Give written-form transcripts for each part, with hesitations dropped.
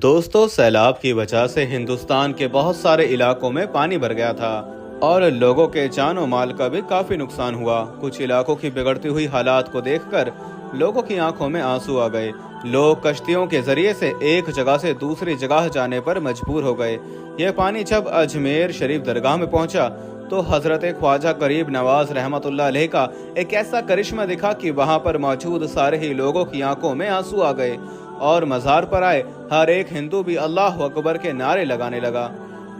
दोस्तों, सैलाब की वजह से हिंदुस्तान के बहुत सारे इलाकों में पानी भर गया था और लोगों के जान और माल का भी काफी नुकसान हुआ। कुछ इलाकों की बिगड़ती हुई हालात को देखकर लोगों की आंखों में आंसू आ गए। लोग कश्तियों के जरिए से एक जगह से दूसरी जगह जाने पर मजबूर हो गए। यह पानी जब अजमेर शरीफ दरगाह में पहुंचा तो हजरत ख्वाजा गरीब नवाज रहमतुल्लाह अलैह का एक ऐसा करिश्मा दिखा कि वहां पर मौजूद सारे ही लोगों की आंखों में आंसू आ गए और मज़ार पर आए हर एक हिंदू भी अल्लाह अकबर के नारे लगाने लगा।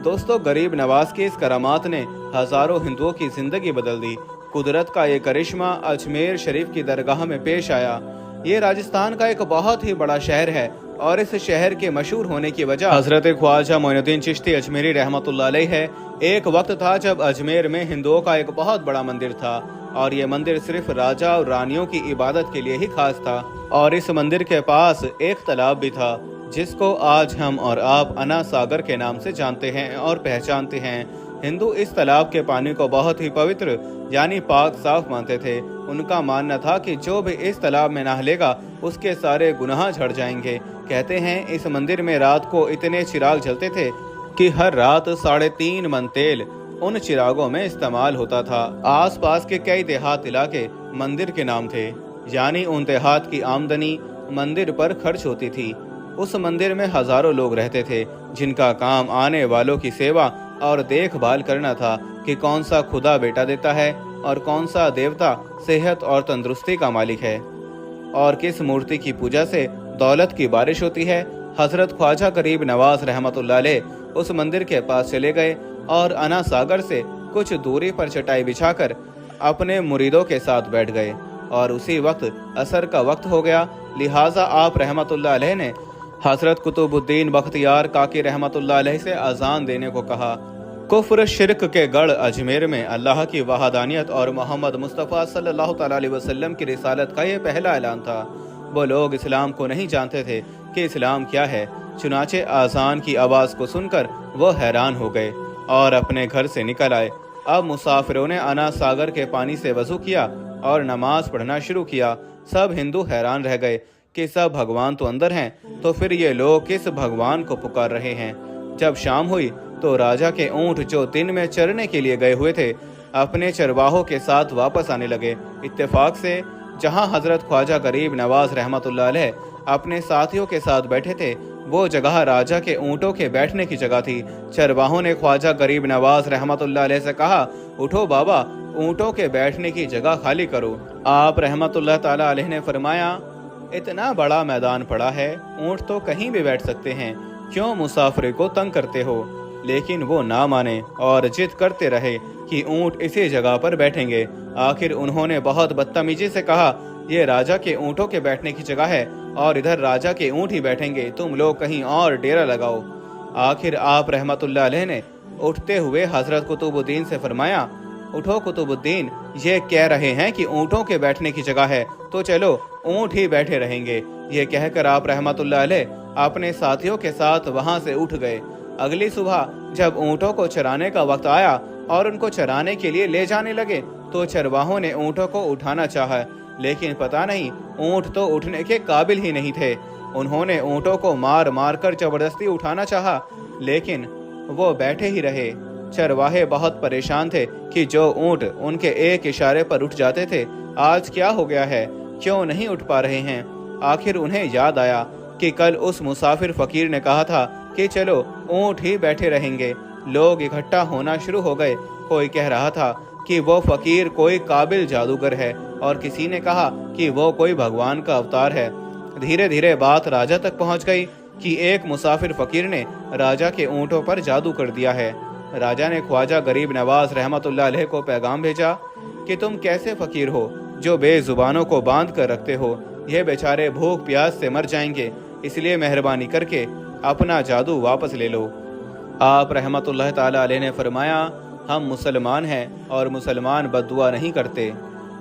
दोस्तों, गरीब नवाज की इस करामात ने हजारों हिंदुओं की जिंदगी बदल दी। कुदरत का ये करिश्मा अजमेर शरीफ की दरगाह में पेश आया। ये राजस्थान का एक बहुत ही बड़ा शहर है और इस शहर के मशहूर होने की वजह हजरत ख्वाजा मोइनुद्दीन चिश्ती अजमेरी रहमतुल्लाह अलैह है। एक वक्त था जब अजमेर में हिंदुओं का एक बहुत बड़ा मंदिर था और ये मंदिर सिर्फ राजा और रानियों की इबादत के लिए ही खास था। और इस मंदिर के पास एक तालाब भी था जिसको आज हम और आप अना सागर के नाम से जानते हैं और पहचानते हैं। हिंदू इस तालाब के पानी को बहुत ही पवित्र यानी पाक साफ मानते थे। उनका मानना था कि जो भी इस तालाब में नहालेगा उसके सारे गुनाह झड़ जाएंगे। कहते हैं इस मंदिर में रात को इतने चिराग जलते थे कि हर रात 3.5 मन तेल उन चिरागों में इस्तेमाल होता था। आसपास के कई देहात इलाके मंदिर के नाम थे, यानी उन देहात की आमदनी मंदिर पर खर्च होती थी। उस मंदिर में हजारों लोग रहते थे जिनका काम आने वालों की सेवा और देखभाल करना था कि कौन सा खुदा बेटा देता है और कौन सा देवता सेहत और तंदुरुस्ती का मालिक है और किस मूर्ति की पूजा से दौलत की बारिश होती है। हजरत ख्वाजा गरीब नवाज रहमतुल्लाह अलैह उस मंदिर के पास चले गए और अना सागर से कुछ दूरी पर चटाई बिछाकर अपने मुरीदों के साथ बैठ गए और उसी वक्त असर का वक्त हो गया। लिहाजा आप रहमतुल्लाह अलैह ने हजरत कुतुबुद्दीन बख्तियार काकी रहमतुल्लाह अलैह से अजान देने को कहा। कुफ्र शिरक के गढ़ अजमेर में अल्लाह की वहादानियत और मोहम्मद मुस्तफ़ा सल्लल्लाहु अलैहि वसल्लम की रिसालत का ये पहला ऐलान था। वो लोग इस्लाम को नहीं जानते थे कि इस्लाम क्या है। चुनाचे आजान की आवाज़ को सुनकर वो हैरान हो गए और अपने घर से निकल आए। अब मुसाफिरों ने अना सागर के पानी से वजू किया और नमाज पढ़ना शुरू किया। सब हिंदू हैरान रह गए कि सब भगवान तो अंदर हैं, तो फिर ये लोग किस भगवान को पुकार रहे हैं। जब शाम हुई तो राजा के ऊंट जो दिन में चरने के लिए गए हुए थे अपने चरवाहों के साथ वापस आने लगे। इत्तेफाक से जहां हजरत ख्वाजा गरीब नवाज रहमतुल्लाह अलैह अपने साथियों के साथ बैठे थे वो जगह राजा के ऊंटों के बैठने की जगह थी। चरवाहों ने ख्वाजा गरीब नवाज रहमतुल्लाह अलैह से कहा, उठो बाबा, ऊंटों के बैठने की जगह खाली करो। आप रहमतुल्लाह ताला अलैह ने फरमाया, इतना बड़ा मैदान पड़ा है, ऊंट तो कहीं भी बैठ सकते हैं, क्यों मुसाफिर को तंग करते हो। लेकिन वो ना माने और जिद करते रहे कि ऊंट इसी जगह पर बैठेंगे। आखिर उन्होंने बहुत बदतमीजी से कहा, ये राजा के ऊंटों के बैठने की जगह है और इधर राजा के ऊंट ही बैठेंगे, तुम लोग कहीं और डेरा लगाओ। आखिर आप रहमतुल्लाह अलैह ने उठते हुए हजरत कुतुबुद्दीन से फरमाया, उठो कुतुबुद्दीन, ये कह रहे हैं कि ऊंटों के बैठने की जगह है तो चलो ऊंट ही बैठे रहेंगे। ये कहकर आप रहमतुल्लाह अलैह अपने साथियों के साथ वहां से उठ गए। अगली सुबह जब ऊंटों को चराने का वक्त आया और उनको चराने के लिए ले जाने लगे तो चरवाहों ने ऊंटों को उठाना चाहा, लेकिन पता नहीं ऊंट तो उठने के काबिल ही नहीं थे। उन्होंने ऊंटों को मार मार कर जबरदस्ती उठाना चाहा, लेकिन वो बैठे ही रहे। चरवाहे बहुत परेशान थे कि जो ऊंट उनके एक इशारे पर उठ जाते थे आज क्या हो गया है, क्यों नहीं उठ पा रहे हैं। आखिर उन्हें याद आया कि कल उस मुसाफिर फकीर ने कहा था कि चलो ऊंट ही बैठे रहेंगे। लोग इकट्ठा होना शुरू हो गए। कोई कह रहा था कि वो फकीर कोई काबिल जादूगर है और किसी ने कहा कि वो कोई भगवान का अवतार है। धीरे धीरे बात राजा तक पहुंच गई कि एक मुसाफिर फकीर ने राजा के ऊंटों पर जादू कर दिया है। राजा ने ख्वाजा गरीब नवाज रहमतुल्लाह अलैह को पैगाम भेजा कि तुम कैसे फकीर हो जो बेजुबानों को बांध कर रखते हो, ये बेचारे भूख प्यास से मर जाएंगे, इसलिए मेहरबानी करके अपना जादू वापस ले लो। आप रहमतुल्लाह ताला अलैह ने फरमाया, हम मुसलमान हैं और मुसलमान बद्दुआ नहीं करते,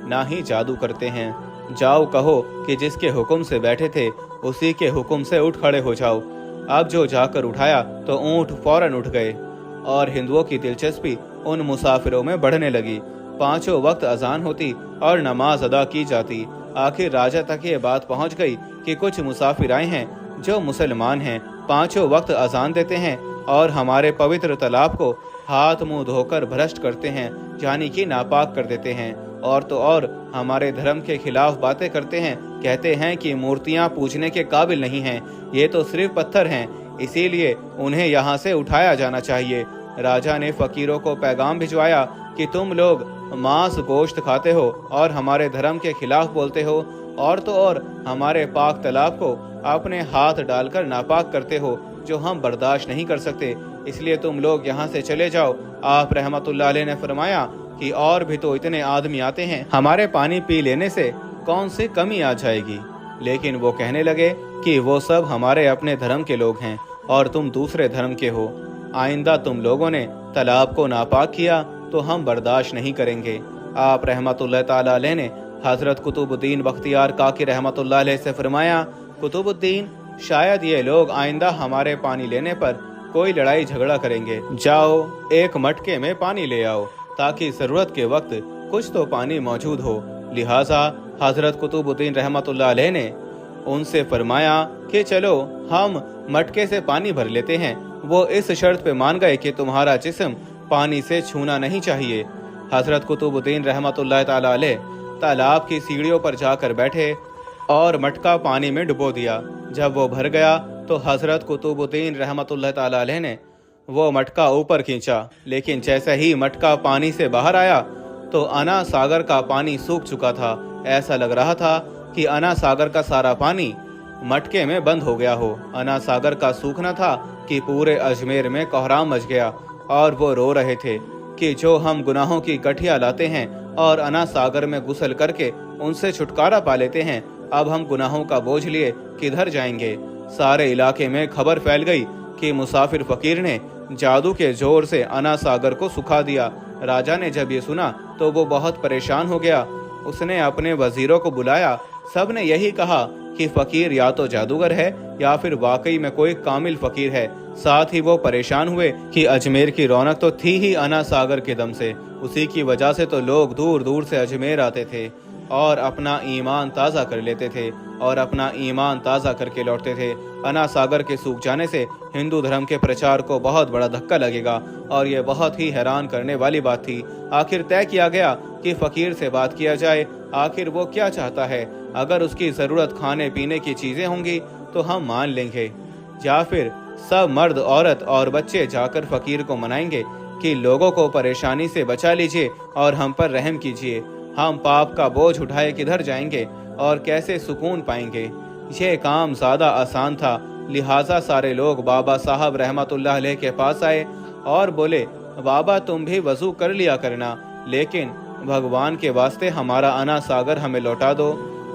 ना ही जादू करते हैं। जाओ कहो कि जिसके हुक्म से बैठे थे उसी के हुक्म से उठ खड़े हो जाओ। अब जो जाकर उठाया तो ऊंट फौरन उठ गए और हिंदुओं की दिलचस्पी उन मुसाफिरों में बढ़ने लगी। पांचों वक्त अजान होती और नमाज अदा की जाती। आखिर राजा तक ये बात पहुंच गई कि कुछ मुसाफिर आए हैं जो मुसलमान हैं पांचों वक्त अजान देते हैं और हमारे पवित्र तालाब को हाथ मुंह धोकर भ्रष्ट करते हैं, यानी कि नापाक कर देते हैं, और तो और हमारे धर्म के खिलाफ बातें करते हैं, कहते हैं कि मूर्तियां पूजने के काबिल नहीं हैं, ये तो सिर्फ पत्थर हैं, इसीलिए उन्हें यहाँ से उठाया जाना चाहिए। राजा ने फकीरों को पैगाम भिजवाया कि तुम लोग मांस गोश्त खाते हो और हमारे धर्म के खिलाफ बोलते हो, और तो और हमारे पाक तालाब को अपने हाथ डालकर नापाक करते हो, जो हम बर्दाश्त नहीं कर सकते, इसलिए तुम लोग यहाँ से चले जाओ। आप रहमतुल्लाह अलैह ने फरमाया कि और भी तो इतने आदमी आते हैं, हमारे पानी पी लेने से कौन सी कमी आ जाएगी। लेकिन वो कहने लगे कि वो सब हमारे अपने धर्म के लोग हैं और तुम दूसरे धर्म के हो। आइंदा तुम लोगों ने तालाब को नापाक किया तो हम बर्दाश्त नहीं करेंगे। आप रहमतुल्लाह ताला अलैह ने हजरत कुतुबुद्दीन बख्तियार काकी रहमतुल्लाह अलैह से फरमाया, कुतुबुद्दीन, शायद ये लोग आइंदा हमारे पानी लेने पर कोई लड़ाई झगड़ा करेंगे। जाओ एक मटके में पानी ले आओ ताकि जरूरत के वक्त कुछ तो पानी मौजूद हो। लिहाजा हजरत कुतुबुद्दीन रहमतुल्लाह अलैह ने उनसे फरमाया कि चलो हम मटके से पानी भर लेते हैं। वो इस शर्त पे मान गए कि तुम्हारा जिस्म पानी से छूना नहीं चाहिए। हजरत कुतुबुद्दीन रहमतुल्लाह ताला अलैह तालाब की सीढ़ियों पर जाकर बैठे और मटका पानी में डुबो दिया। जब वो भर गया तो हजरत कुतुबुद्दीन रहमतुल्लाह ताला अलैह ने वो मटका ऊपर खींचा, लेकिन जैसे ही मटका पानी से बाहर आया तो अना सागर का पानी सूख चुका था। ऐसा लग रहा था कि अना सागर का सारा पानी मटके में बंद हो गया हो। अना सागर का सूखना था कि पूरे अजमेर में कोहराम मच गया और वो रो रहे थे कि जो हम गुनाहों की गठिया लाते हैं और अना सागर में गुसल करके उनसे छुटकारा पा लेते हैं, अब हम गुनाहों का बोझ लिए किधर जाएंगे। सारे इलाके में खबर फैल गई कि मुसाफिर फकीर ने जादू के जोर से अना सागर को सुखा दिया। राजा ने जब ये सुना तो वो बहुत परेशान हो गया। उसने अपने वजीरों को बुलाया। सब ने यही कहा कि फकीर या तो जादूगर है या फिर वाकई में कोई कामिल फकीर है। साथ ही वो परेशान हुए कि अजमेर की रौनक तो थी ही अना सागर के दम से, उसी की वजह से तो लोग दूर दूर से अजमेर आते थे और अपना ईमान ताज़ा कर लेते थे और अपना ईमान ताज़ा करके लौटते थे। अना सागर के सूख जाने से हिंदू धर्म के प्रचार को बहुत बड़ा धक्का लगेगा और ये बहुत ही हैरान करने वाली बात थी। आखिर तय किया गया कि फकीर से बात किया जाए, आखिर वो क्या चाहता है। अगर उसकी ज़रूरत खाने पीने की चीज़ें होंगी तो हम मान लेंगे, या फिर सब मर्द औरत और बच्चे जाकर फकीर को मनाएंगे कि लोगों को परेशानी से बचा लीजिए और हम पर रहम कीजिए। हम पाप का बोझ उठाए किधर जाएंगे और कैसे सुकून पाएंगे। यह काम ज़्यादा आसान था। लिहाजा सारे लोग बाबा साहब रहमतुल्लाह अलैह के पास आए और बोले, बाबा तुम भी वजू कर लिया करना, लेकिन भगवान के वास्ते हमारा अना सागर हमें लौटा दो।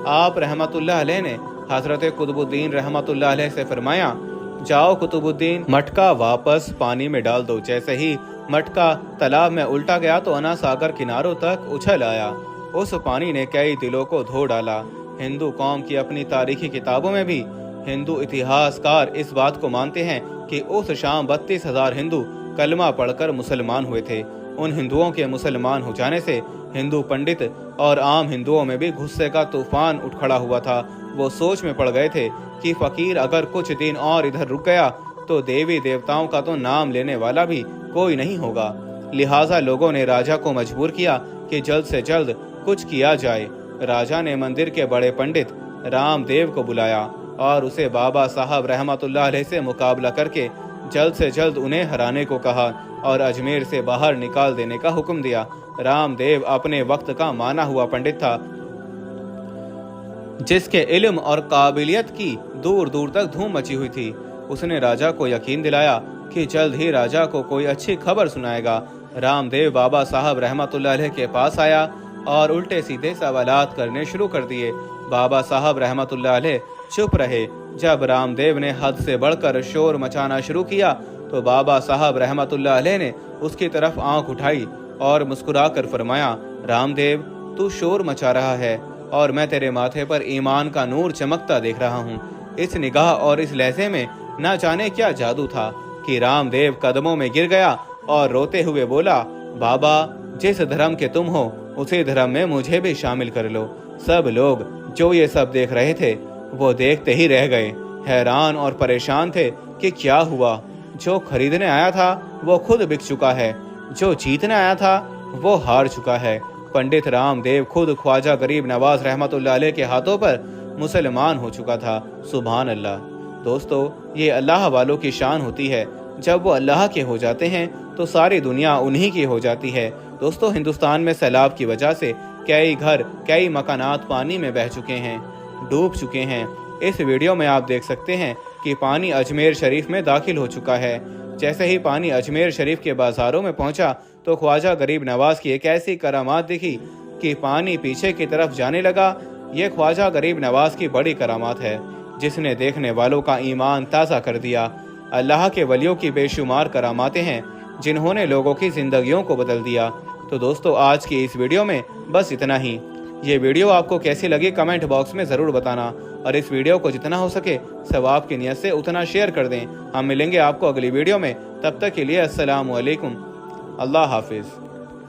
आप रहमतुल्लाह अलैह ने हजरत कुतुबुद्दीन रहमतुल्लाह अलैह से फरमाया, जाओ कुतुबुद्दीन, मटका वापस पानी में डाल दो। जैसे ही मटका तालाब में उल्टा गया तो अना सागर किनारों तक उछल आया। उस पानी ने कई दिलों को धो डाला। हिंदू कौम की अपनी तारीखी किताबों में भी हिंदू इतिहासकार इस बात को मानते हैं कि उस शाम 32,000 हिंदू कलमा पढ़कर मुसलमान हुए थे। उन हिंदुओं के मुसलमान हो जाने से हिंदू पंडित और आम हिंदुओं में भी गुस्से का तूफान उठ खड़ा हुआ था। वो सोच में पड़ गए थे कि फकीर अगर कुछ दिन और इधर रुक गया तो देवी देवताओं का तो नाम लेने वाला भी कोई नहीं होगा। लिहाजा लोगों ने राजा को मजबूर किया कि जल्द से जल्द कुछ किया जाए। राजा ने मंदिर के बड़े पंडित रामदेव को बुलाया और उसे बाबा साहब रहमतुल्लाह अलैह से मुकाबला करके जल्द से जल्द उन्हें हराने को कहा और अजमेर से बाहर निकाल देने का हुक्म दिया। रामदेव अपने वक्त का माना हुआ पंडित था, जिसके इल्म और काबिलियत की दूर दूर तक धूम मची हुई थी। उसने राजा को यकीन दिलाया कि जल्द ही राजा को कोई अच्छी खबर सुनाएगा। रामदेव बाबा साहब रहमतुल्लाह अलैह के पास आया और उल्टे सीधे सवालात करने शुरू कर दिए। बाबा साहब रहमतुल्लाह अलैह चुप रहे। जब रामदेव ने हद से बढ़कर शोर मचाना शुरू किया तो बाबा साहब रहमतुल्लाह अलैह ने उसकी तरफ आंख उठाई और मुस्कुराकर फरमाया, रामदेव तू शोर मचा रहा है और मैं तेरे माथे पर ईमान का नूर चमकता देख रहा हूँ। इस निगाह और इस लहजे में न जाने क्या जादू था कि रामदेव कदमों में गिर गया और रोते हुए बोला, बाबा जिस धर्म के तुम हो उसी धर्म में मुझे भी शामिल कर लो। सब लोग जो ये सब देख रहे थे वो देखते ही रह गए। हैरान और परेशान थे कि क्या हुआ। जो खरीदने आया था वो खुद बिक चुका है, जो जीतने आया था वो हार चुका है। पंडित रामदेव खुद ख्वाजा गरीब नवाज रहमतुल्लाह अलैह के हाथों पर मुसलमान हो चुका था। सुभान अल्लाह। दोस्तों, ये अल्लाह वालों की शान होती है, जब वो अल्लाह के हो जाते हैं तो सारी दुनिया उन्हीं की हो जाती है। दोस्तों, हिंदुस्तान में सैलाब की वजह से कई घर, कई मकानात पानी में बह चुके हैं, डूब चुके हैं। इस वीडियो में आप देख सकते हैं कि पानी अजमेर शरीफ में दाखिल हो चुका है। जैसे ही पानी अजमेर शरीफ के बाजारों में पहुंचा तो ख्वाजा गरीब नवाज की एक ऐसी करामात दिखी कि पानी पीछे की तरफ जाने लगा। ये ख्वाजा गरीब नवाज की बड़ी करामात है, जिसने देखने वालों का ईमान ताज़ा कर दिया। अल्लाह के वलियों की बेशुमार करामातें हैं, जिन्होंने लोगों की जिंदगियों को बदल दिया। तो दोस्तों, आज की इस वीडियो में बस इतना ही। ये वीडियो आपको कैसी लगी कमेंट बॉक्स में ज़रूर बताना, और इस वीडियो को जितना हो सके सवाब की नियत से उतना शेयर कर दें। हम मिलेंगे आपको अगली वीडियो में, तब तक के लिए अस्सलामु अलैकुम। अल्लाह हाफिज़।